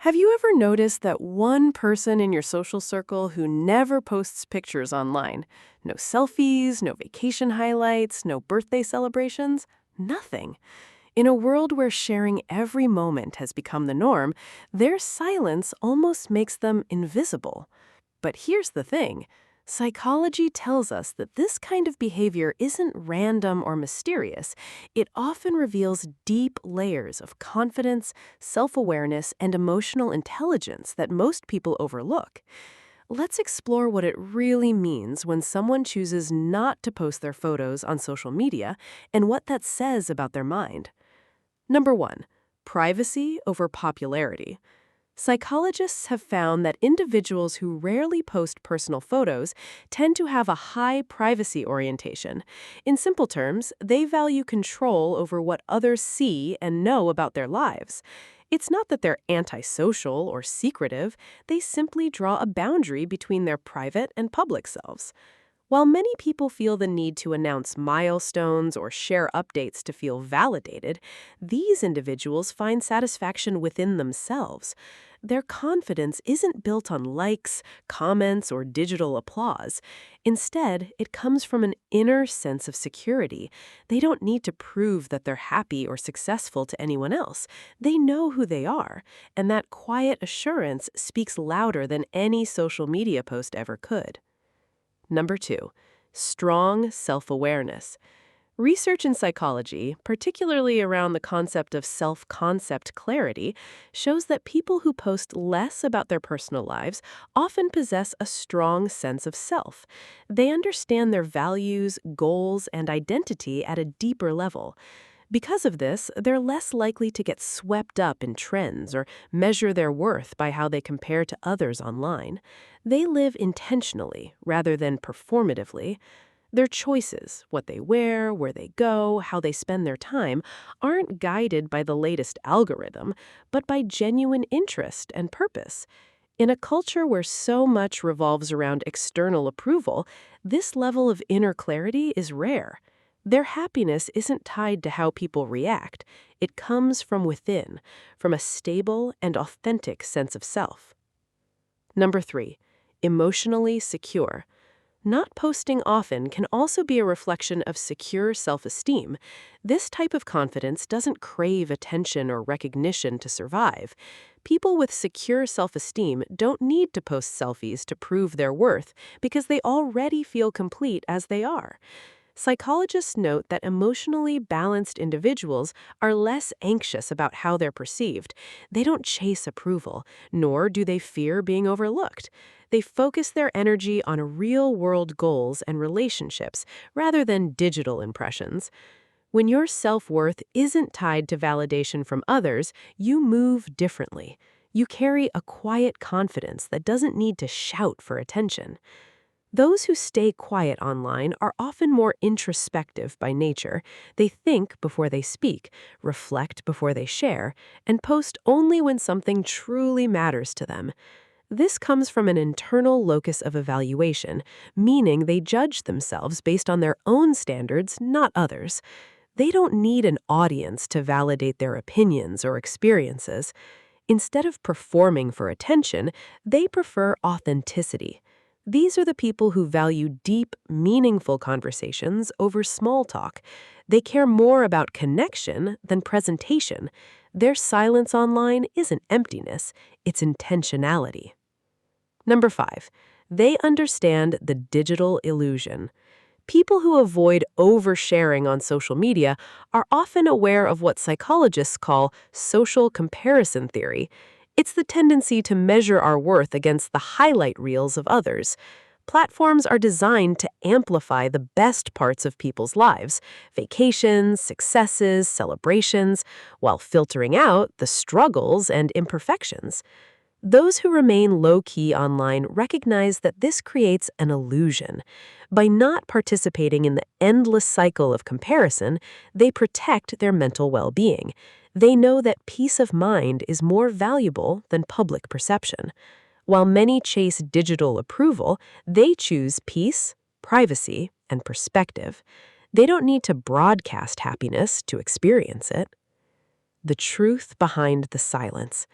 Have you ever noticed that one person in your social circle who never posts pictures online? No selfies, no vacation highlights, no birthday celebrations? Nothing. In a world where sharing every moment has become the norm, their silence almost makes them invisible. But here's the thing. Psychology tells us that this kind of behavior isn't random or mysterious. It often reveals deep layers of confidence, self-awareness, and emotional intelligence that most people overlook. Let's explore what it really means when someone chooses not to post their photos on social media and what that says about their mind. Number 1. Privacy over popularity. Psychologists have found that individuals who rarely post personal photos tend to have a high privacy orientation. In simple terms, they value control over what others see and know about their lives. It's not that they're antisocial or secretive, they simply draw a boundary between their private and public selves. While many people feel the need to announce milestones or share updates to feel validated, these individuals find satisfaction within themselves. Their confidence isn't built on likes, comments, or digital applause. Instead, it comes from an inner sense of security. They don't need to prove that they're happy or successful to anyone else. They know who they are, and that quiet assurance speaks louder than any social media post ever could. Number 2, strong self-awareness. Research in psychology, particularly around the concept of self-concept clarity, shows that people who post less about their personal lives often possess a strong sense of self. They understand their values, goals, and identity at a deeper level. Because of this, they're less likely to get swept up in trends or measure their worth by how they compare to others online. They live intentionally rather than performatively. Their choices, what they wear, where they go, how they spend their time, aren't guided by the latest algorithm, but by genuine interest and purpose. In a culture where so much revolves around external approval, this level of inner clarity is rare. Their happiness isn't tied to how people react. It comes from within, from a stable and authentic sense of self. Number 3, emotionally secure. Not posting often can also be a reflection of secure self-esteem. This type of confidence doesn't crave attention or recognition to survive. People with secure self-esteem don't need to post selfies to prove their worth because they already feel complete as they are. Psychologists note that emotionally balanced individuals are less anxious about how they're perceived. They don't chase approval, nor do they fear being overlooked. They focus their energy on real-world goals and relationships rather than digital impressions. When your self-worth isn't tied to validation from others, you move differently. You carry a quiet confidence that doesn't need to shout for attention. Those who stay quiet online are often more introspective by nature. They think before they speak, reflect before they share, and post only when something truly matters to them. This comes from an internal locus of evaluation, meaning they judge themselves based on their own standards, not others. They don't need an audience to validate their opinions or experiences. Instead of performing for attention, they prefer authenticity. These are the people who value deep, meaningful conversations over small talk. They care more about connection than presentation. Their silence online isn't emptiness, it's intentionality. Number 5, they understand the digital illusion. People who avoid oversharing on social media are often aware of what psychologists call social comparison theory. It's the tendency to measure our worth against the highlight reels of others. Platforms are designed to amplify the best parts of people's lives, vacations, successes, celebrations, while filtering out the struggles and imperfections. Those who remain low-key online recognize that this creates an illusion. By not participating in the endless cycle of comparison, they protect their mental well-being. They know that peace of mind is more valuable than public perception. While many chase digital approval, they choose peace, privacy, and perspective. They don't need to broadcast happiness to experience it. The truth behind the silence.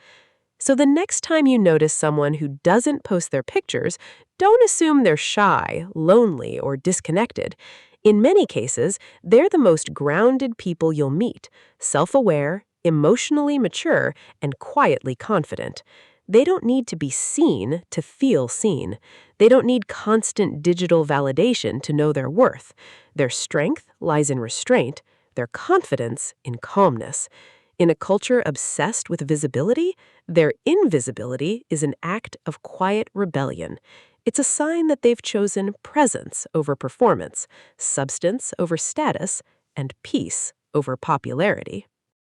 So the next time you notice someone who doesn't post their pictures, don't assume they're shy, lonely, or disconnected. In many cases, they're the most grounded people you'll meet, self-aware, emotionally mature, and quietly confident. They don't need to be seen to feel seen. They don't need constant digital validation to know their worth. Their strength lies in restraint, their confidence in calmness. In a culture obsessed with visibility, their invisibility is an act of quiet rebellion. It's a sign that they've chosen presence over performance, substance over status, and peace over popularity.